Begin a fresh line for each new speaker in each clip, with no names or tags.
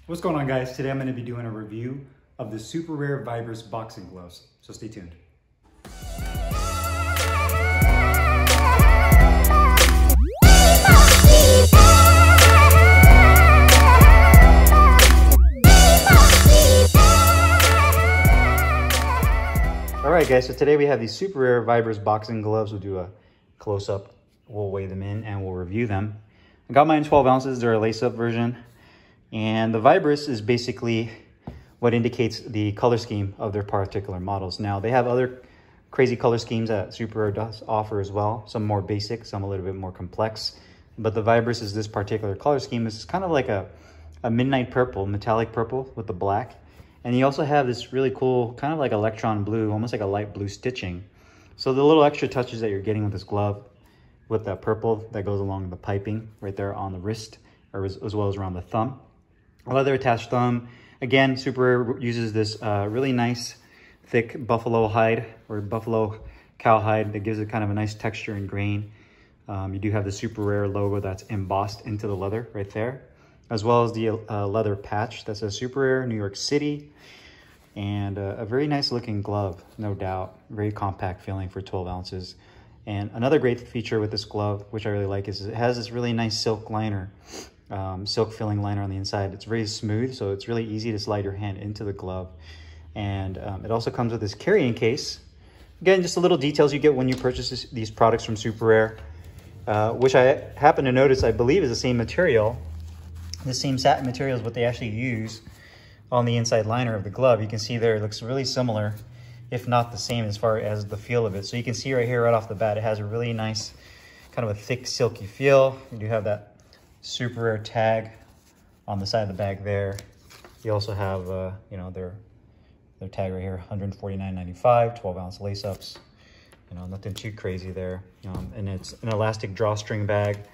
What's going on, guys? Today I'm going to be doing a review of the Superare Vibras boxing gloves, so stay tuned. Alright guys, so today we have these Superare Vibras boxing gloves. We'll do a close-up, we'll weigh them in, and we'll review them. I got mine in 12 ounces, they're a lace-up version. And the Vibras is basically what indicates the color scheme of their particular models. Now, they have other crazy color schemes that Superare does offer as well. Some more basic, some a little bit more complex. But the Vibras is this particular color scheme. It's kind of like a midnight purple, metallic purple with the black. And you also have this really cool, kind of like electron blue, almost like a light blue stitching. So the little extra touches that you're getting with this glove, with that purple that goes along the piping right there on the wrist, or as well as around the thumb. A leather attached thumb. Again, Superare uses this really nice thick buffalo hide or buffalo cow hide that gives it kind of a nice texture and grain. You do have the Superare logo that's embossed into the leather right there, as well as the leather patch that says Superare, New York City. And a very nice looking glove, no doubt. Very compact feeling for 12 ounces. And another great feature with this glove, which I really like, is it has this really nice silk liner. Silk filling liner on the inside. It's very smooth, so it's really easy to slide your hand into the glove. And it also comes with this carrying case. Again, just the little details you get when you purchase these products from Superare, which I happen to notice, I believe, is the same material. The same satin material is what they actually use on the inside liner of the glove. You can see there, it looks really similar, if not the same as far as the feel of it. So you can see right here, right off the bat, it has a really nice, kind of a thick, silky feel. You do have that Superare tag on the side of the bag there. You also have, you know, their tag right here, $149.95, 12 ounce lace ups. You know, nothing too crazy there. And it's an elastic drawstring bag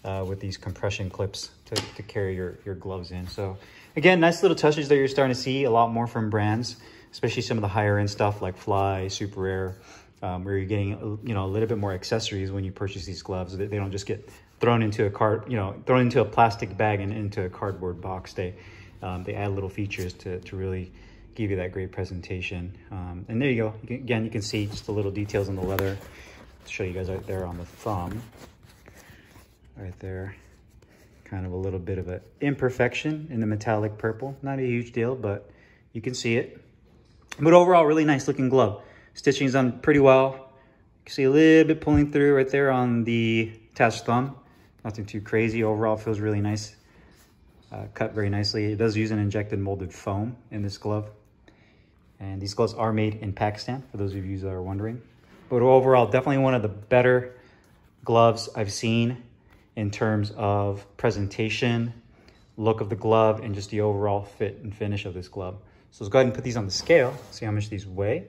with these compression clips to carry your gloves in. So again, nice little touches that you're starting to see a lot more from brands, especially some of the higher end stuff like Fly, Superare, where you're getting, you know, a little bit more accessories when you purchase these gloves. They don't just get thrown into a plastic bag and into a cardboard box. They add little features to really give you that great presentation. And there you go. Again, you can see just the little details on the leather. I'll show you guys right there on the thumb. Right there. Kind of a little bit of an imperfection in the metallic purple. Not a huge deal, but you can see it. But overall, really nice looking glove. Stitching's done pretty well. You can see a little bit pulling through right there on the attached thumb. Nothing too crazy. Overall, feels really nice. Cut very nicely. It does use an injected molded foam in this glove. And these gloves are made in Pakistan, for those of you that are wondering. But overall, definitely one of the better gloves I've seen in terms of presentation, look of the glove, and just the overall fit and finish of this glove. So let's go ahead and put these on the scale, see how much these weigh.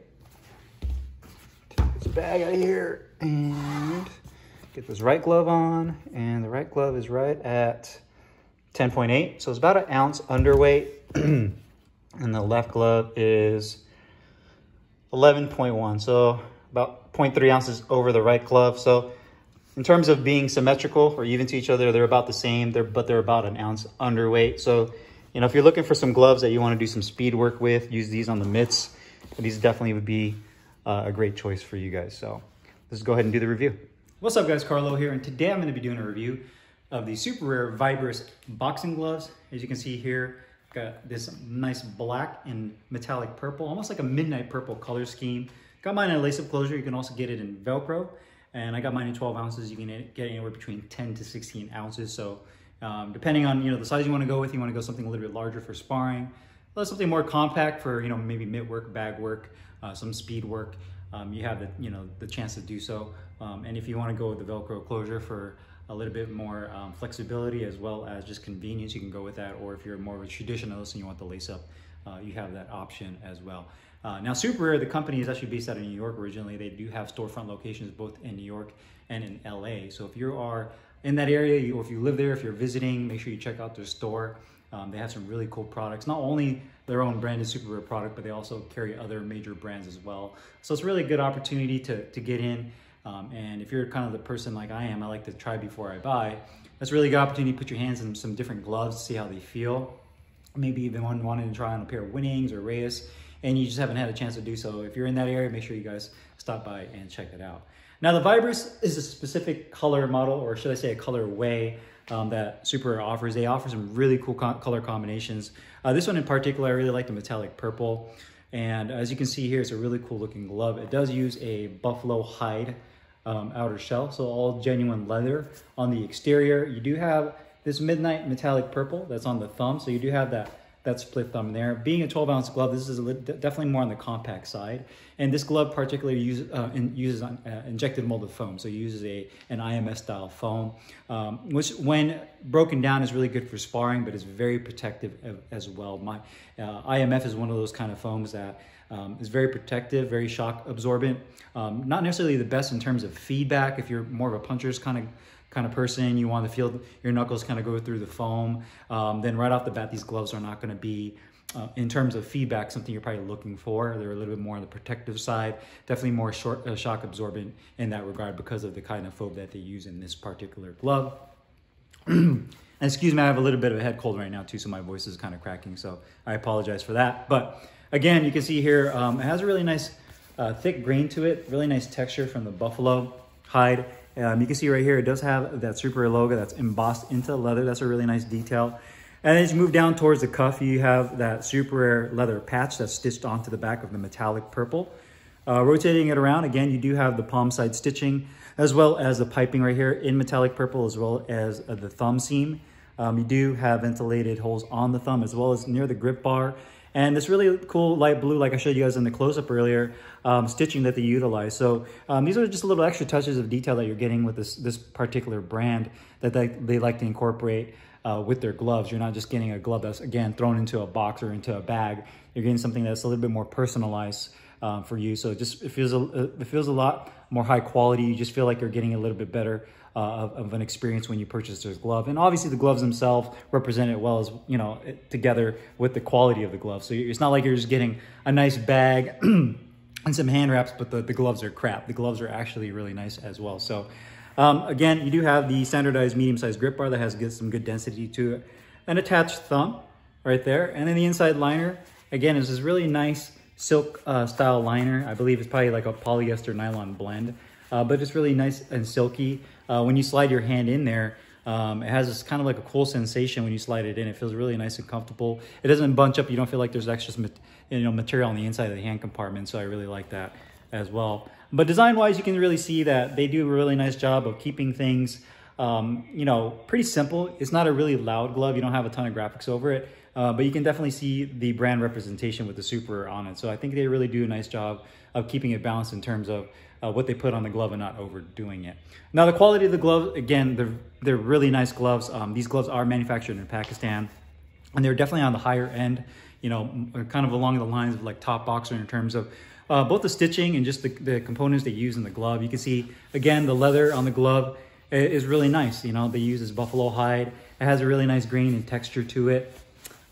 Take this bag out of here and get this right glove on, and the right glove is right at 10.8, so it's about an ounce underweight, and the left glove is 11.1, so about 0.3 ounces over the right glove. So in terms of being symmetrical or even to each other, they're about the same, but they're about an ounce underweight. So, you know, if you're looking for some gloves that you want to do some speed work with, use these on the mitts. These definitely would be a great choice for you guys. So let's go ahead and do the review. What's up, guys? Carlo here, and today I'm going to be doing a review of the Superare Vibras boxing gloves. As you can see here, got this nice black and metallic purple, almost like a midnight purple color scheme. Got mine in a lace-up closure. You can also get it in Velcro, and I got mine in 12 ounces. You can get anywhere between 10 to 16 ounces. So depending on, you know, the size you want to go with, you want to go something a little bit larger for sparring, something more compact for, you know, maybe mitt work, bag work, some speed work. You have the, you know, the chance to do so. And if you want to go with the Velcro closure for a little bit more flexibility as well as just convenience, you can go with that. Or if you're more of a traditionalist and you want the lace up, you have that option as well. Now, Superare, the company, is actually based out of New York originally. They do have storefront locations both in New York and in LA. So if you are in that area, or if you live there, if you're visiting, make sure you check out their store. They have some really cool products, not only their own branded Superare product, but they also carry other major brands as well. So it's really a good opportunity to get in. And if you're kind of the person like I am, I like to try before I buy. That's a really good opportunity to put your hands in some different gloves, see how they feel. maybe even wanting to try on a pair of Winnings or Reyes, and you just haven't had a chance to do so. If you're in that area, make sure you guys stop by and check it out. Now the Vibras is a specific color model, or should I say a colorway, that Superare offers. They offer some really cool color combinations. This one in particular, I really like the metallic purple. And as you can see here, it's a really cool looking glove. It does use a buffalo hide outer shell, so all genuine leather on the exterior. You do have this midnight metallic purple that's on the thumb, so you do have that split thumb there. Being a 12-ounce glove, this is definitely more on the compact side. And this glove particularly uses injected molded foam, so it uses an IMS style foam, which when broken down is really good for sparring, but is very protective as well. My IMF is one of those kind of foams that is very protective, very shock absorbent. Not necessarily the best in terms of feedback. If you're more of a puncher's kind of person, you want to feel your knuckles kind of go through the foam, then right off the bat, these gloves are not going to be, in terms of feedback, something you're probably looking for. They're a little bit more on the protective side, definitely more shock absorbent in that regard because of the kind of foam that they use in this particular glove. And excuse me, I have a little bit of a head cold right now too, so my voice is kind of cracking, so I apologize for that. But again, you can see here, it has a really nice thick grain to it, really nice texture from the buffalo hide. You can see right here, it does have that Superare logo that's embossed into the leather. That's a really nice detail. And as you move down towards the cuff, you have that Superare leather patch that's stitched onto the back of the metallic purple. Rotating it around, again, you do have the palm side stitching, as well as the piping right here in metallic purple, as well as the thumb seam. You do have ventilated holes on the thumb, as well as near the grip bar. And this really cool light blue, like I showed you guys in the close-up earlier, stitching that they utilize. So these are just a little extra touches of detail that you're getting with this particular brand that they like to incorporate with their gloves. You're not just getting a glove that's, again, thrown into a box or into a bag. You're getting something that's a little bit more personalized for you. So it feels a lot more high quality. You just feel like you're getting a little bit better of an experience when you purchase this glove. And obviously the gloves themselves represent it well, as you know, together with the quality of the glove. So it's not like you're just getting a nice bag and some hand wraps, but the gloves are crap. The gloves are actually really nice as well. So again, you do have the standardized medium-sized grip bar that has some good density to it. An attached thumb right there. And then the inside liner, again, is this really nice silk style liner. I believe it's probably like a polyester nylon blend, but it's really nice and silky. When you slide your hand in there, it has this kind of like a cool sensation when you slide it in. It feels really nice and comfortable. It doesn't bunch up. You don't feel like there's extra material on the inside of the hand compartment, so I really like that as well. But design-wise, you can really see that they do a really nice job of keeping things, you know, pretty simple. It's not a really loud glove. You don't have a ton of graphics over it, but you can definitely see the brand representation with the Superare on it. So I think they really do a nice job of keeping it balanced in terms of what they put on the glove and not overdoing it. Now, the quality of the glove, again, they're really nice gloves. These gloves are manufactured in Pakistan, and they're definitely on the higher end, you know, kind of along the lines of like top boxer in terms of both the stitching and just the components they use in the glove. You can see, again, the leather on the glove is really nice. You know, they use this buffalo hide. It has a really nice grain and texture to it.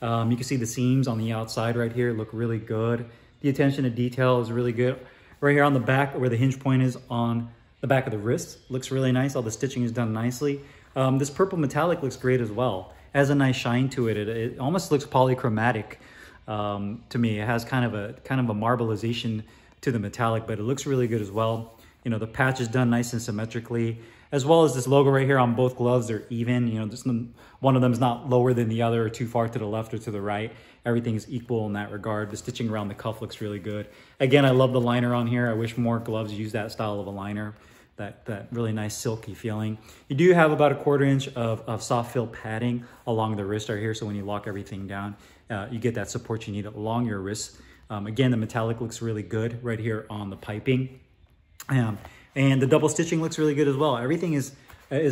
You can see the seams on the outside right here look really good. The attention to detail is really good. Right here on the back, where the hinge point is on the back of the wrist, looks really nice. All the stitching is done nicely. This purple metallic looks great as well. It has a nice shine to it. It almost looks polychromatic to me. It has kind of a marbleization to the metallic, but it looks really good as well. You know, the patch is done nice and symmetrically, as well as this logo right here on both gloves. They're even. You know, just one of them is not lower than the other or too far to the left or to the right. Everything is equal in that regard. The stitching around the cuff looks really good. Again, I love the liner on here. I wish more gloves use that style of a liner, that really nice silky feeling. You do have about a 1/4 inch of soft fill padding along the wrist right here, so when you lock everything down, you get that support you need along your wrist. Again, the metallic looks really good right here on the piping. And the double stitching looks really good as well. Everything is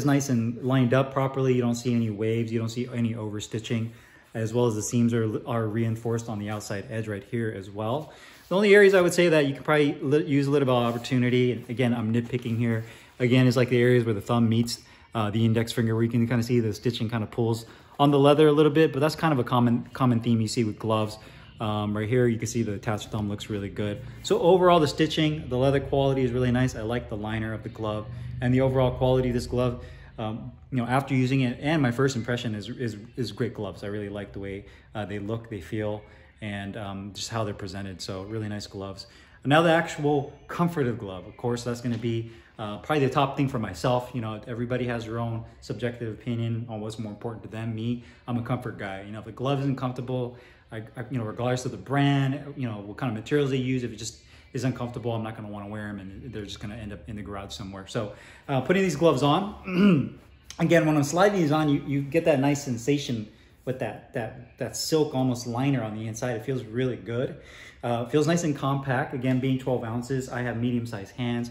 nice and lined up properly. You don't see any waves. You don't see any over stitching, as well as the seams are reinforced on the outside edge right here as well. The only areas I would say that you could probably use a little bit of opportunity, and again, I'm nitpicking here, again, is like the areas where the thumb meets the index finger, where you can kind of see the stitching kind of pulls on the leather a little bit, but that's kind of a common theme you see with gloves. Right here, you can see the attached thumb looks really good. So overall, the stitching, the leather quality is really nice. I like the liner of the glove and the overall quality of this glove. after using it, and my first impression is great gloves. I really like the way they look, they feel, and just how they're presented. So really nice gloves. Now the actual comfort of the glove, of course, that's going to be probably the top thing for myself. Everybody has their own subjective opinion on what's more important to them. Me, I'm a comfort guy. If the glove isn't comfortable, regardless of the brand, what kind of materials they use, if it just is uncomfortable, I'm not going to want to wear them, and they're just going to end up in the garage somewhere. So putting these gloves on, again, when I'm sliding these on, you get that nice sensation with that silk almost liner on the inside. It feels really good. It feels nice and compact. Again, being 12 ounces, I have medium-sized hands.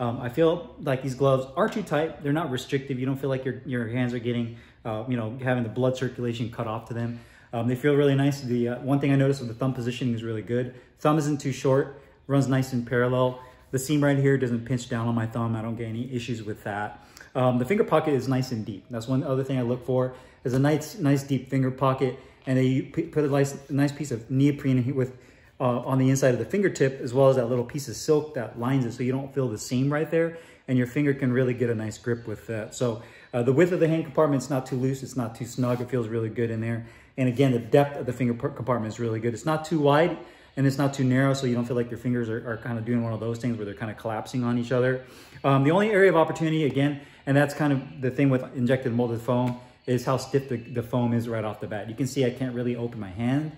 I feel like these gloves are too tight. They're not restrictive. You don't feel like your hands are getting, having the blood circulation cut off to them. They feel really nice. The one thing I noticed with the thumb positioning is really good. Thumb isn't too short, runs nice and parallel. The seam right here doesn't pinch down on my thumb. I don't get any issues with that. The finger pocket is nice and deep. That's one other thing I look for, is a nice deep finger pocket. And they put a nice piece of neoprene with on the inside of the fingertip, as well as that little piece of silk that lines it, so you don't feel the seam right there, and your finger can really get a nice grip with that. So the width of the hand compartment is not too loose, it's not too snug, it feels really good in there. And again, the depth of the finger compartment is really good. It's not too wide and it's not too narrow, so you don't feel like your fingers are kind of doing one of those things where they're kind of collapsing on each other. The only area of opportunity, again, and that's kind of the thing with injected molded foam, is how stiff the foam is right off the bat. You can see I can't really open my hand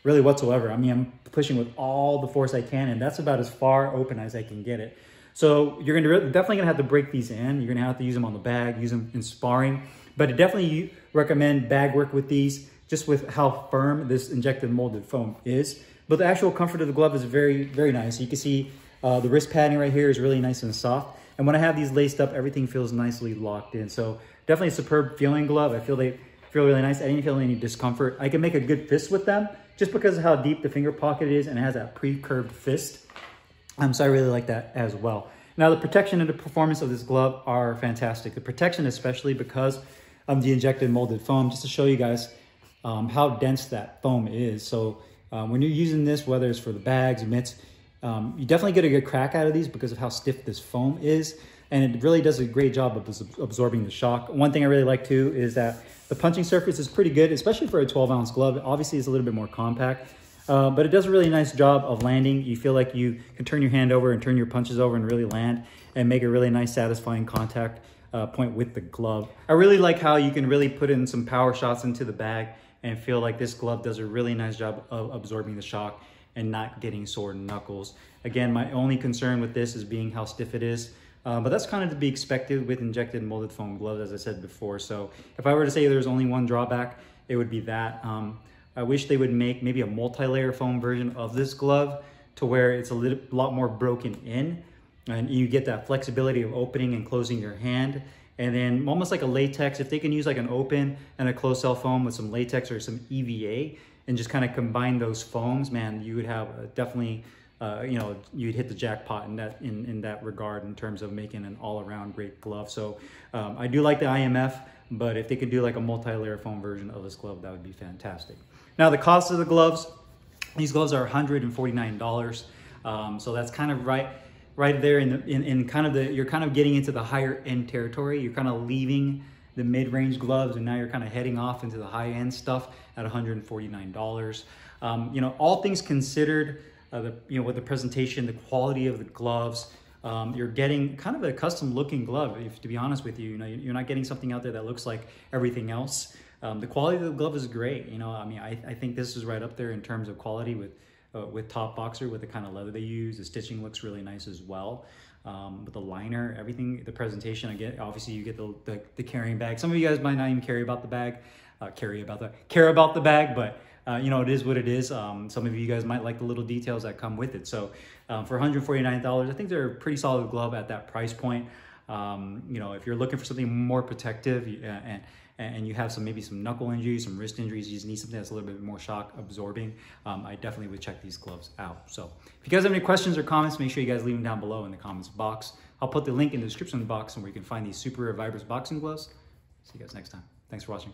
really whatsoever. I mean, I'm pushing with all the force I can, and that's about as far open as I can get it. So you're definitely gonna have to break these in. You're gonna have to use them on the bag, use them in sparring, but I definitely recommend bag work with these, just with how firm this injected molded foam is. But the actual comfort of the glove is very, very nice. You can see the wrist padding right here is really nice and soft. And when I have these laced up, everything feels nicely locked in. So definitely a superb feeling glove. I feel they feel really nice. I didn't feel any discomfort. I can make a good fist with them just because of how deep the finger pocket is, and it has that pre-curved fist. So I really like that as well. Now the protection and the performance of this glove are fantastic. The protection, especially because of the injected molded foam, just to show you guys how dense that foam is. So when you're using this, whether it's for the bags, mitts, you definitely get a good crack out of these because of how stiff this foam is. And it really does a great job of absorbing the shock. One thing I really like too is that the punching surface is pretty good, especially for a 12-ounce glove. Obviously, it's a little bit more compact, but it does a really nice job of landing. You feel like you can turn your hand over and turn your punches over and really land and make a really nice, satisfying contact point with the glove. I really like how you can really put in some power shots into the bag and feel like this glove does a really nice job of absorbing the shock and not getting sore knuckles. Again, my only concern with this is being how stiff it is. But that's kind of to be expected with injected molded foam gloves, as I said before. So if I were to say there's only one drawback, it would be that. I wish they would make maybe a multi-layer foam version of this glove to where it's a lot more broken in, and you get that flexibility of opening and closing your hand. And then almost like a latex, if they can use like an open and a closed cell foam with some latex or some EVA and just kind of combine those foams, man, you would have definitely you'd hit the jackpot in that regard in terms of making an all-around great glove. So I do like the IMF, but if they could do like a multi-layer foam version of this glove, that would be fantastic. Now the cost of the gloves, these gloves are $149. So that's kind of right there in kind of you're kind of getting into the higher end territory. You're kind of leaving the mid-range gloves, and now you're kind of heading off into the high-end stuff at $149. All things considered, with the presentation, the quality of the gloves, you're getting kind of a custom looking glove. To be honest with you, you're not getting something out there that looks like everything else. The quality of the glove is great. I think this is right up there in terms of quality with Top Boxer, with the kind of leather they use. The stitching looks really nice as well. With the liner, everything, the presentation, again, obviously you get the carrying bag. Some of you guys might not even care about the bag, but it is what it is. Some of you guys might like the little details that come with it. So for $149, I think they're a pretty solid glove at that price point. If you're looking for something more protective and you have maybe some knuckle injuries, some wrist injuries, you just need something that's a little bit more shock absorbing, I definitely would check these gloves out. So if you guys have any questions or comments, make sure you guys leave them down below in the comments box. I'll put the link in the description box where you can find these Superare Vibras boxing gloves. See you guys next time. Thanks for watching.